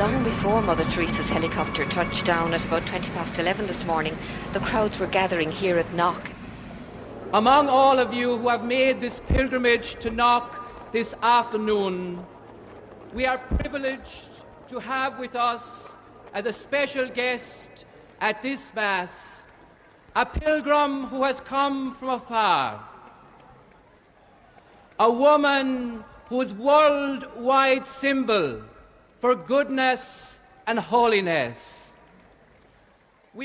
Long before Mother Teresa's helicopter touched down at about 11:20 this morning, the crowds were gathering here at Knock. Among all of you who have made this pilgrimage to Knock this afternoon, we are privileged to have with us as a special guest at this Mass a pilgrim who has come from afar, a woman whose worldwide symbol for goodness and holiness.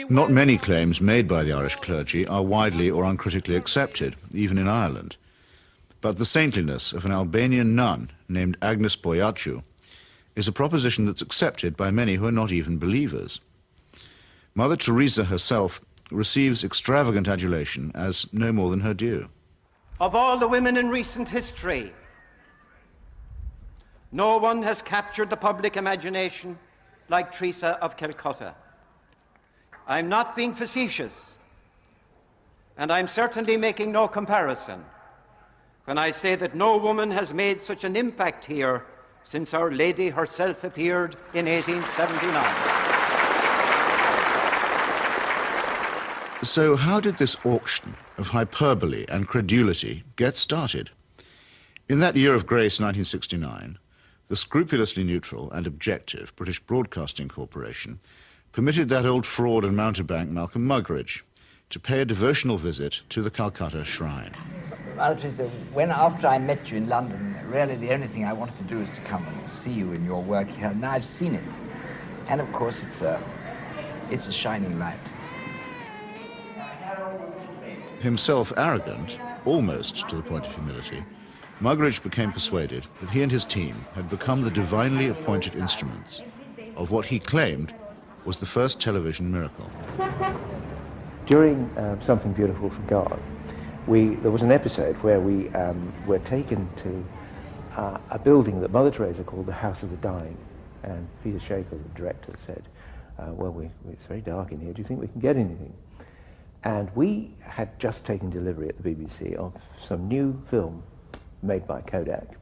Not many claims made by the Irish clergy are widely or uncritically accepted, even in Ireland. But the saintliness of an Albanian nun named Agnes Boyaciu is a proposition that's accepted by many who are not even believers. Mother Teresa herself receives extravagant adulation as no more than her due. Of all the women in recent history, no one has captured the public imagination like Teresa of Calcutta. I'm not being facetious, and I'm certainly making no comparison when I say that no woman has made such an impact here since Our Lady herself appeared in 1879. So how did this auction of hyperbole and credulity get started? In that year of grace, 1969, the scrupulously neutral and objective British Broadcasting Corporation permitted that old fraud and mountebank Malcolm Muggeridge to pay a devotional visit to the Calcutta Shrine. Well, Teresa, after I met you in London, really the only thing I wanted to do is to come and see you in your work here. Now I've seen it. And of course it's a shining light. Himself arrogant, almost to the point of humility, Muggeridge became persuaded that he and his team had become the divinely appointed instruments of what he claimed was the first television miracle. During Something Beautiful from God, there was an episode where we were taken to a building that Mother Teresa called the House of the Dying. And Peter Schaefer, the director, said, it's very dark in here, do you think we can get anything? And we had just taken delivery at the BBC of some new film made by Kodak,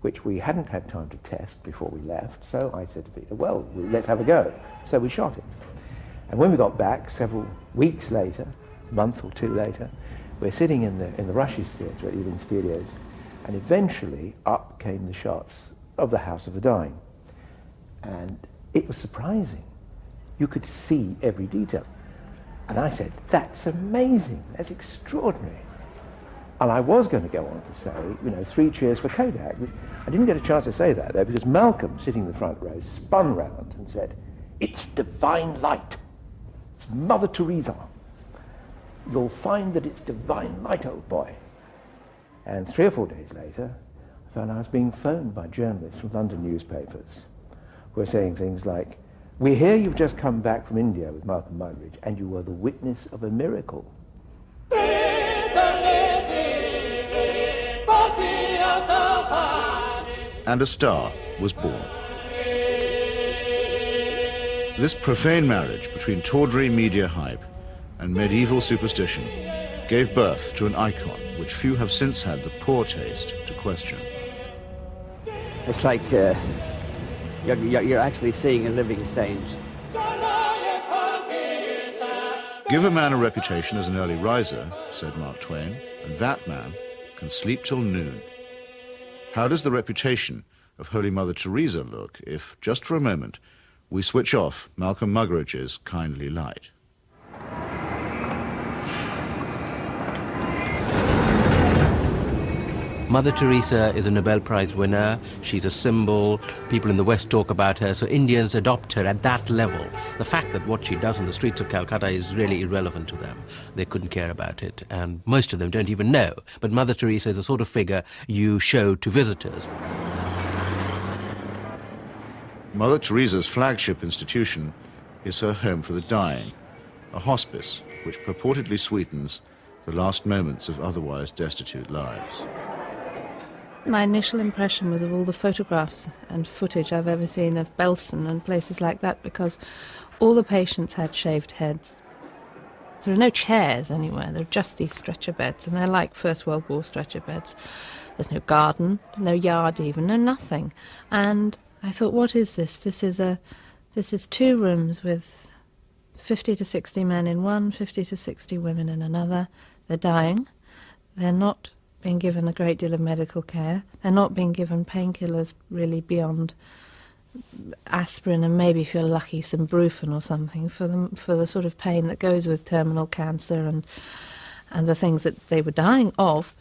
which we hadn't had time to test before we left. So I said to Peter, well, let's have a go. So we shot it. And when we got back several weeks later, a month or two later, we're sitting in the Rushes Theatre at Ealing Studios, and eventually up came the shots of the House of the Dying. And it was surprising. You could see every detail. And I said, that's amazing, that's extraordinary. And I was going to go on to say, 3 cheers for Kodak. I didn't get a chance to say that, though, because Malcolm, sitting in the front row, spun round and said, it's divine light. It's Mother Teresa. You'll find that it's divine light, old boy. And 3 or 4 days later, I found I was being phoned by journalists from London newspapers who were saying things like, we hear you've just come back from India with Malcolm Muggeridge, and you were the witness of a miracle. And a star was born. This profane marriage between tawdry media hype and medieval superstition gave birth to an icon which few have since had the poor taste to question. It's like you're actually seeing a living saint. Give a man a reputation as an early riser, said Mark Twain, and that man can sleep till noon. How does the reputation of Holy Mother Teresa look if, just for a moment, we switch off Malcolm Muggeridge's kindly light? Mother Teresa is a Nobel Prize winner. She's a symbol. People in the West talk about her, so Indians adopt her at that level. The fact that what she does on the streets of Calcutta is really irrelevant to them. They couldn't care about it, and most of them don't even know. But Mother Teresa is the sort of figure you show to visitors. Mother Teresa's flagship institution is her home for the dying, a hospice which purportedly sweetens the last moments of otherwise destitute lives. My initial impression was of all the photographs and footage I've ever seen of Belsen and places like that, because all the patients had shaved heads. There are no chairs anywhere, there are just these stretcher beds, and they're like First World War stretcher beds. There's no garden, no yard even, no nothing. And I thought, what is this? This is 2 rooms with 50 to 60 men in one, 50 to 60 women in another. They're dying. They're not being given a great deal of medical care. They're not being given painkillers really beyond aspirin and maybe, if you're lucky, some Brufen or something for the sort of pain that goes with terminal cancer and the things that they were dying of.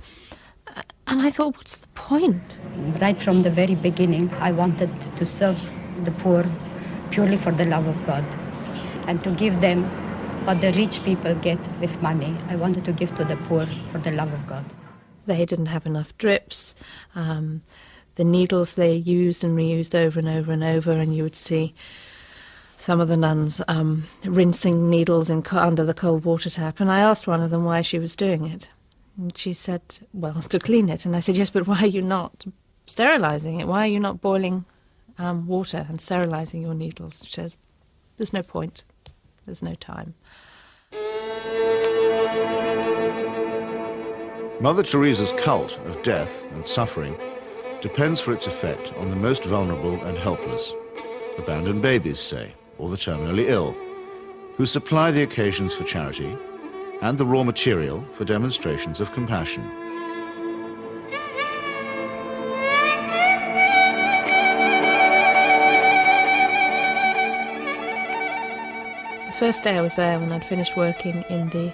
And I thought, what's the point? Right from the very beginning, I wanted to serve the poor purely for the love of God and to give them what the rich people get with money. I wanted to give to the poor for the love of God. They didn't have enough drips. The needles they used and reused over and over and over, and you would see some of the nuns rinsing needles under the cold water tap. And I asked one of them why she was doing it. And she said, well, to clean it. And I said, yes, but why are you not sterilising it? Why are you not boiling water and sterilising your needles? She says, there's no point. There's no time. Mother Teresa's cult of death and suffering depends for its effect on the most vulnerable and helpless, abandoned babies, say, or the terminally ill, who supply the occasions for charity and the raw material for demonstrations of compassion. The first day I was there, when I'd finished working in the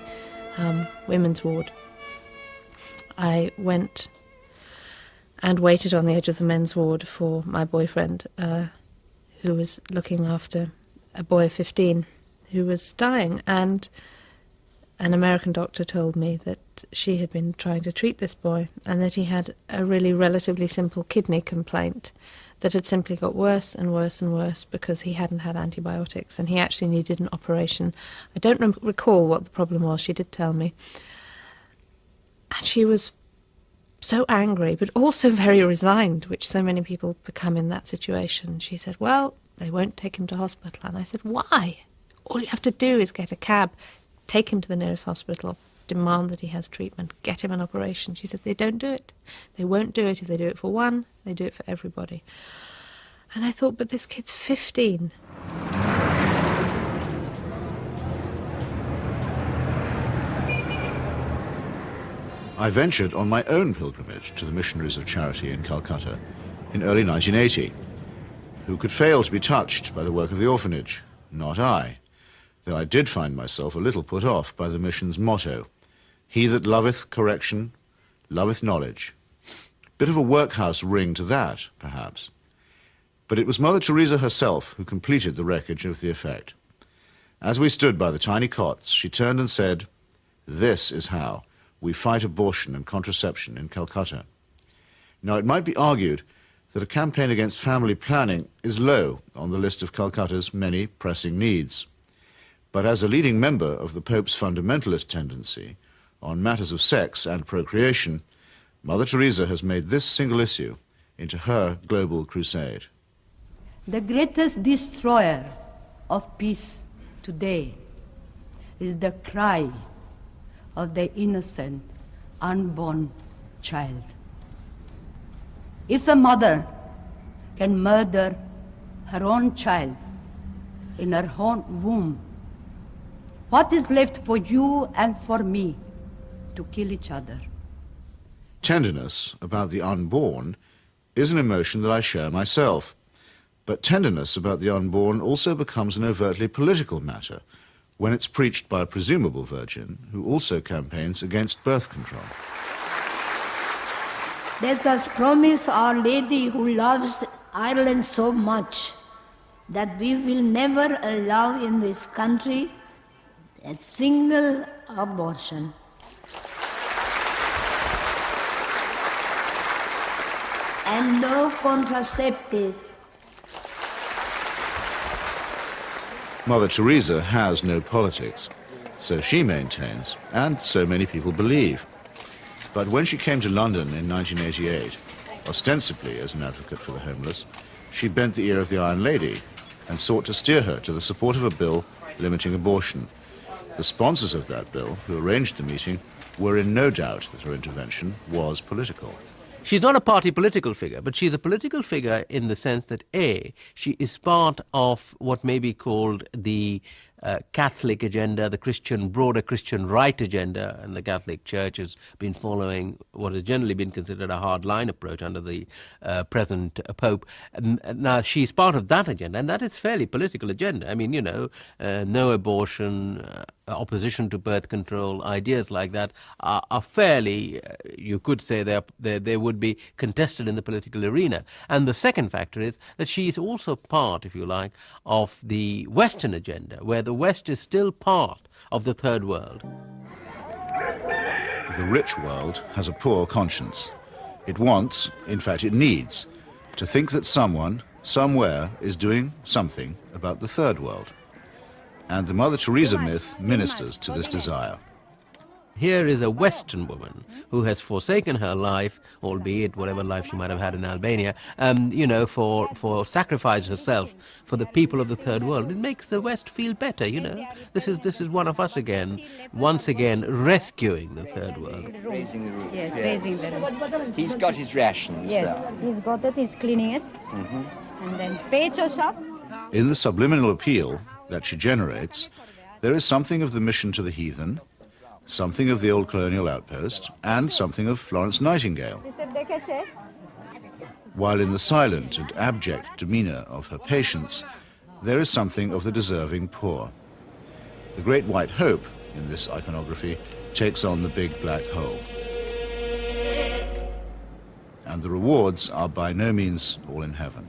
women's ward, I went and waited on the edge of the men's ward for my boyfriend, who was looking after a boy of 15 who was dying. And an American doctor told me that she had been trying to treat this boy and that he had a really relatively simple kidney complaint that had simply got worse and worse and worse because he hadn't had antibiotics, and he actually needed an operation. I don't recall what the problem was. She did tell me. And she was so angry, but also very resigned, which so many people become in that situation. She said, well, they won't take him to hospital. And I said, why? All you have to do is get a cab, take him to the nearest hospital, demand that he has treatment, get him an operation. She said, they don't do it. They won't do it. If they do it for one, they do it for everybody. And I thought, but this kid's 15. I ventured on my own pilgrimage to the Missionaries of Charity in Calcutta in early 1980. Who could fail to be touched by the work of the orphanage? Not I, though I did find myself a little put off by the mission's motto, he that loveth correction, loveth knowledge. Bit of a workhouse ring to that, perhaps. But it was Mother Teresa herself who completed the wreckage of the effect. As we stood by the tiny cots, she turned and said, this is how we fight abortion and contraception in Calcutta. Now, it might be argued that a campaign against family planning is low on the list of Calcutta's many pressing needs. But as a leading member of the Pope's fundamentalist tendency on matters of sex and procreation, Mother Teresa has made this single issue into her global crusade. The greatest destroyer of peace today is the cry of the innocent, unborn child. If a mother can murder her own child in her own womb, what is left for you and for me to kill each other? Tenderness about the unborn is an emotion that I share myself. But tenderness about the unborn also becomes an overtly political matter when it's preached by a presumable virgin who also campaigns against birth control. Let us promise Our Lady, who loves Ireland so much, that we will never allow in this country a single abortion. And no contraceptives. Mother Teresa has no politics, so she maintains, and so many people believe. But when she came to London in 1988, ostensibly as an advocate for the homeless, she bent the ear of the Iron Lady and sought to steer her to the support of a bill limiting abortion. The sponsors of that bill, who arranged the meeting, were in no doubt that her intervention was political. She's not a party political figure, but she's a political figure in the sense that, A, she is part of what may be called the Catholic agenda, the broader Christian right agenda, and the Catholic Church has been following what has generally been considered a hard-line approach under the present Pope. Now, she's part of that agenda, and that is fairly political agenda. I mean, no abortion, opposition to birth control, ideas like that are fairly, you could say they would be contested in the political arena. And the second factor is that she is also part, if you like, of the Western agenda, where the West is still part of the third world. The rich world has a poor conscience. It wants, in fact it needs, to think that someone, somewhere, is doing something about the third world. And the Mother Teresa myth ministers to this desire. Here is a Western woman who has forsaken her life, albeit whatever life she might have had in Albania, for sacrifice herself for the people of the third world. It makes the West feel better, This is one of us again, once again rescuing the third world. Raising the roof. Yes, raising the roof. He's got his rations. Yes, he's got it, he's cleaning it. And then pecho shop. In the subliminal appeal that she generates, there is something of the mission to the heathen, something of the old colonial outpost, and something of Florence Nightingale. While in the silent and abject demeanour of her patients, there is something of the deserving poor. The great white hope in this iconography takes on the big black hole. And the rewards are by no means all in heaven.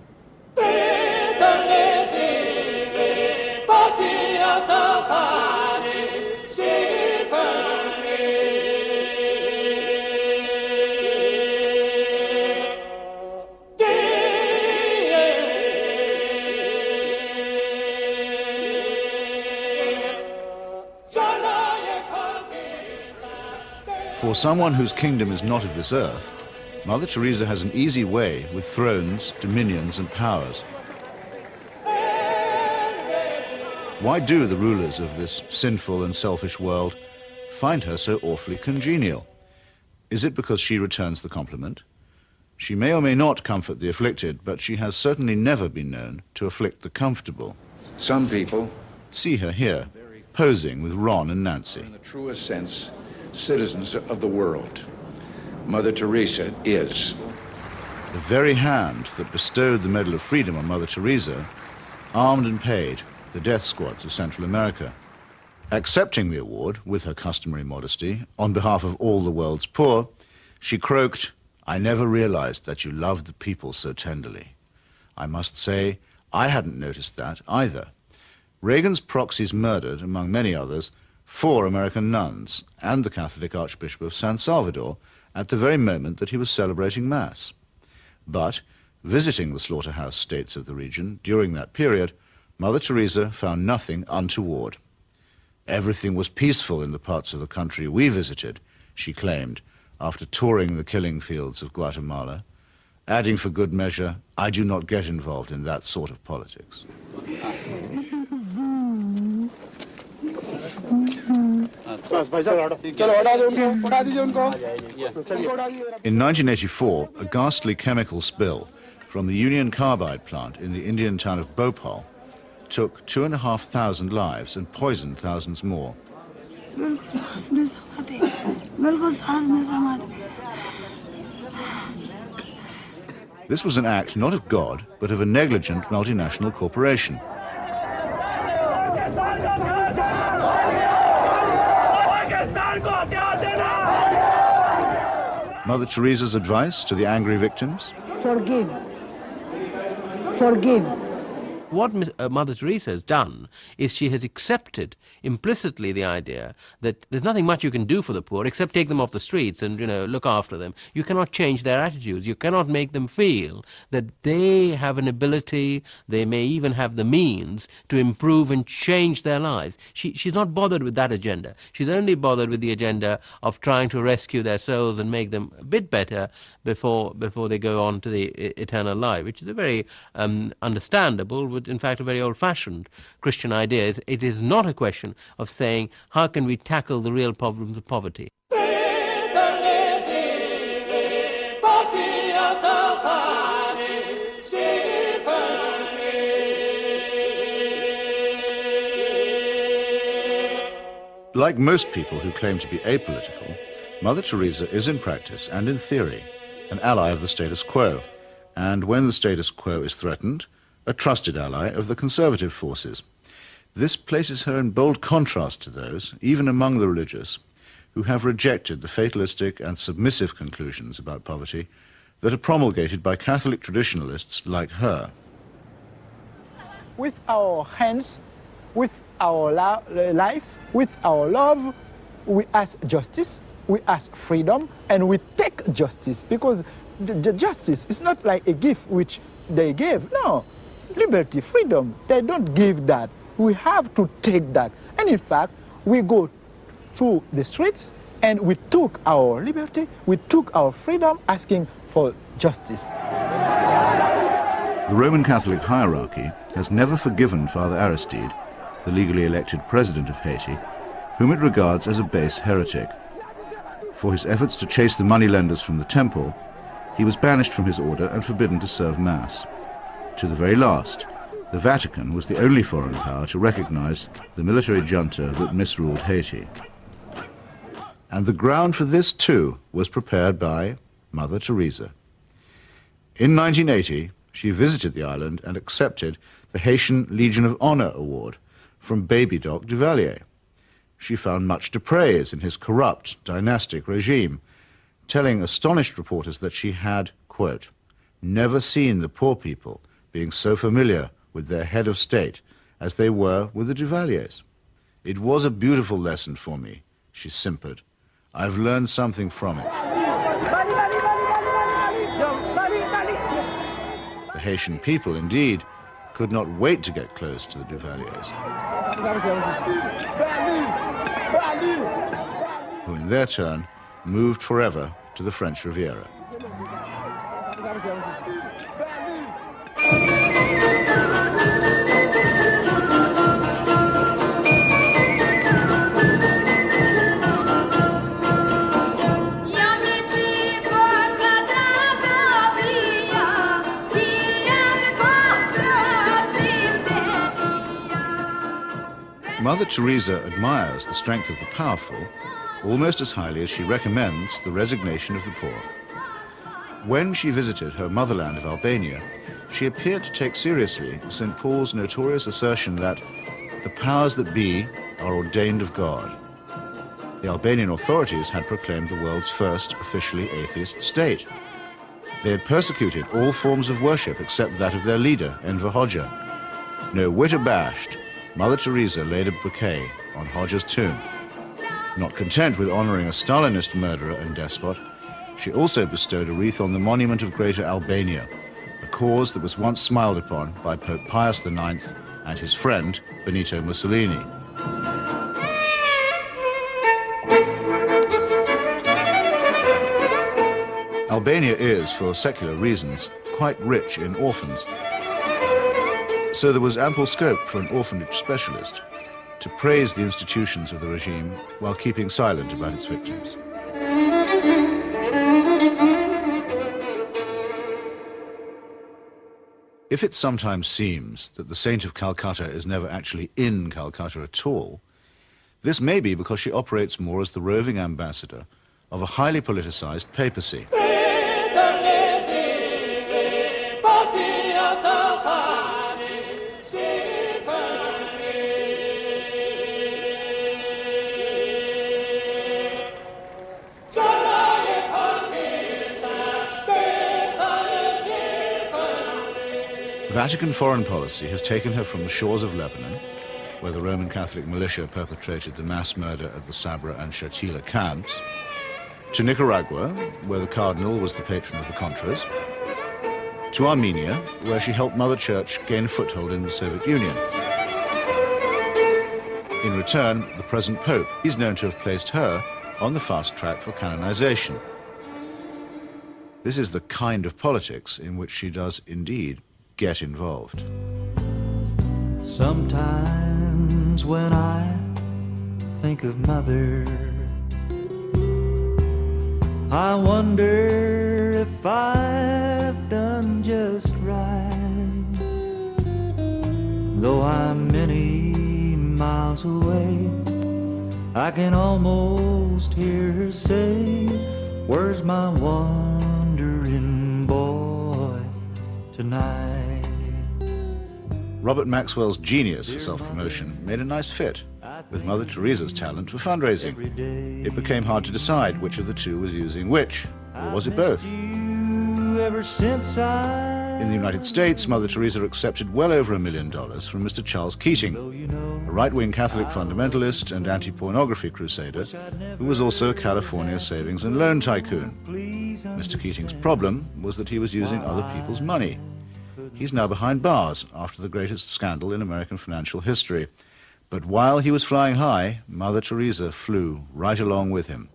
For someone whose kingdom is not of this earth, Mother Teresa has an easy way with thrones, dominions, and powers. Why do the rulers of this sinful and selfish world find her so awfully congenial? Is it because she returns the compliment? She may or may not comfort the afflicted, but she has certainly never been known to afflict the comfortable. Some people see her here, posing with Ron and Nancy. In the truest sense, citizens of the world. Mother Teresa is. The very hand that bestowed the Medal of Freedom on Mother Teresa armed and paid the death squads of Central America. Accepting the award with her customary modesty on behalf of all the world's poor, she croaked, "I never realized that you loved the people so tenderly. I must say, I hadn't noticed that either." Reagan's proxies murdered, among many others, 4 American nuns and the Catholic Archbishop of San Salvador at the very moment that he was celebrating Mass. But, visiting the slaughterhouse states of the region during that period, Mother Teresa found nothing untoward. Everything was peaceful in the parts of the country we visited, she claimed, after touring the killing fields of Guatemala, adding for good measure, "I do not get involved in that sort of politics." In 1984, a ghastly chemical spill from the Union Carbide plant in the Indian town of Bhopal took 2,500 lives and poisoned thousands more. This was an act not of God, but of a negligent multinational corporation. Mother Teresa's advice to the angry victims? Forgive. Forgive. What Mother Teresa has done is she has accepted implicitly the idea that there's nothing much you can do for the poor except take them off the streets and, look after them. You cannot change their attitudes. You cannot make them feel that they have an ability, they may even have the means to improve and change their lives. She's not bothered with that agenda. She's only bothered with the agenda of trying to rescue their souls and make them a bit better before they go on to the eternal life, which is a very understandable, but in fact a very old-fashioned Christian idea. It is not a question of saying, how can we tackle the real problems of poverty? Like most people who claim to be apolitical, Mother Teresa is in practice and in theory an ally of the status quo, and when the status quo is threatened, a trusted ally of the conservative forces. This places her in bold contrast to those, even among the religious, who have rejected the fatalistic and submissive conclusions about poverty that are promulgated by Catholic traditionalists like her. With our hands, with our life, with our love, we ask justice, we ask freedom, and we take justice, because the justice is not like a gift which they gave. No, liberty, freedom, they don't give that. We have to take that. And in fact, we go through the streets and we took our liberty, we took our freedom, asking for justice. The Roman Catholic hierarchy has never forgiven Father Aristide, the legally elected president of Haiti, whom it regards as a base heretic. For his efforts to chase the moneylenders from the temple, he was banished from his order and forbidden to serve Mass. To the very last, the Vatican was the only foreign power to recognize the military junta that misruled Haiti. And the ground for this, too, was prepared by Mother Teresa. In 1980, she visited the island and accepted the Haitian Legion of Honor Award from Baby Doc Duvalier. She found much to praise in his corrupt, dynastic regime, telling astonished reporters that she had, quote, never seen the poor people being so familiar with their head of state as they were with the Duvaliers. It was a beautiful lesson for me, she simpered. I've learned something from it. The Haitian people, indeed, could not wait to get close to the Duvaliers, who in their turn moved forever to the French Riviera. Mother Teresa admires the strength of the powerful almost as highly as she recommends the resignation of the poor. When she visited her motherland of Albania, she appeared to take seriously St. Paul's notorious assertion that the powers that be are ordained of God. The Albanian authorities had proclaimed the world's first officially atheist state. They had persecuted all forms of worship except that of their leader, Enver Hoxha. No whit abashed, Mother Teresa laid a bouquet on Hoxha's tomb. Not content with honoring a Stalinist murderer and despot, she also bestowed a wreath on the monument of Greater Albania, a cause that was once smiled upon by Pope Pius IX and his friend, Benito Mussolini. Albania is, for secular reasons, quite rich in orphans. So there was ample scope for an orphanage specialist to praise the institutions of the regime while keeping silent about its victims. If it sometimes seems that the Saint of Calcutta is never actually in Calcutta at all, this may be because she operates more as the roving ambassador of a highly politicized papacy. Vatican foreign policy has taken her from the shores of Lebanon, where the Roman Catholic militia perpetrated the mass murder at the Sabra and Shatila camps, to Nicaragua, where the cardinal was the patron of the Contras, to Armenia, where she helped Mother Church gain a foothold in the Soviet Union. In return, the present Pope is known to have placed her on the fast track for canonization. This is the kind of politics in which she does indeed get involved. Sometimes when I think of Mother, I wonder if I've done just right. Though I'm many miles away, I can almost hear her say, where's my wandering boy tonight? Robert Maxwell's genius for self-promotion made a nice fit with Mother Teresa's talent for fundraising. It became hard to decide which of the two was using which, or was it both? In the United States, Mother Teresa accepted well over $1 million from Mr. Charles Keating, a right-wing Catholic fundamentalist and anti-pornography crusader who was also a California savings and loan tycoon. Mr. Keating's problem was that he was using other people's money. He's now behind bars after the greatest scandal in American financial history. But while he was flying high, Mother Teresa flew right along with him.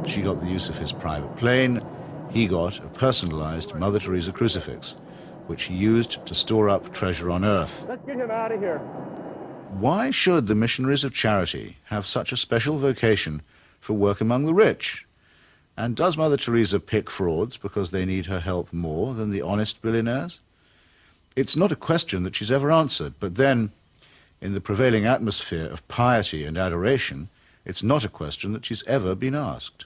She got the use of his private plane. He got a personalized Mother Teresa crucifix, which he used to store up treasure on earth. Let's get him out of here. Why should the missionaries of charity have such a special vocation for work among the rich? And does Mother Teresa pick frauds because they need her help more than the honest billionaires? It's not a question that she's ever answered, but then, in the prevailing atmosphere of piety and adoration, it's not a question that she's ever been asked.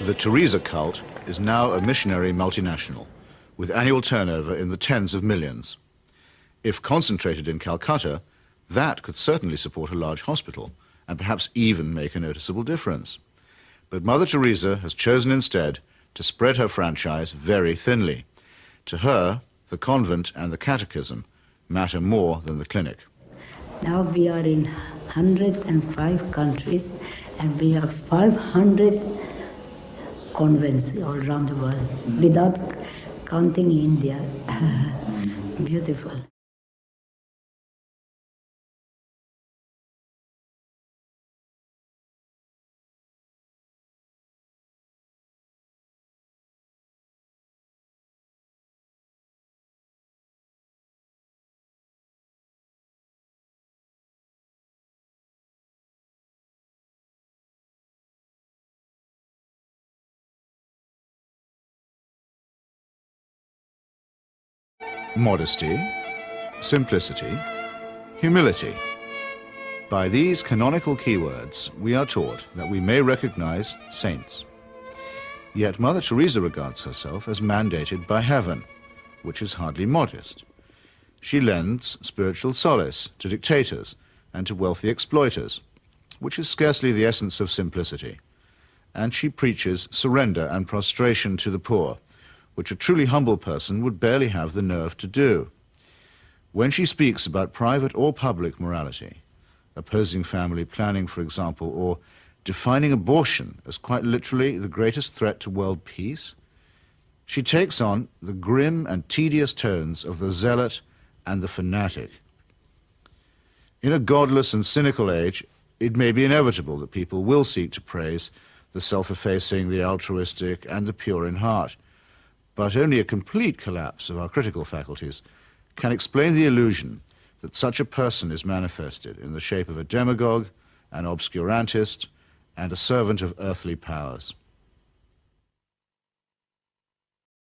The Teresa cult is now a missionary multinational, with annual turnover in the tens of millions. If concentrated in Calcutta, that could certainly support a large hospital, and perhaps even make a noticeable difference. But Mother Teresa has chosen instead to spread her franchise very thinly. To her, the convent and the catechism matter more than the clinic. Now we are in 105 countries and we have 500 convents all around the world, without counting India. Beautiful. Modesty, simplicity, humility. By these canonical keywords, we are taught that we may recognize saints. Yet Mother Teresa regards herself as mandated by heaven, which is hardly modest. She lends spiritual solace to dictators and to wealthy exploiters, which is scarcely the essence of simplicity. And she preaches surrender and prostration to the poor, which a truly humble person would barely have the nerve to do. When she speaks about private or public morality, opposing family planning, for example, or defining abortion as quite literally the greatest threat to world peace, she takes on the grim and tedious tones of the zealot and the fanatic. In a godless and cynical age, it may be inevitable that people will seek to praise the self-effacing, the altruistic, and the pure in heart. But only a complete collapse of our critical faculties can explain the illusion that such a person is manifested in the shape of a demagogue, an obscurantist, and a servant of earthly powers.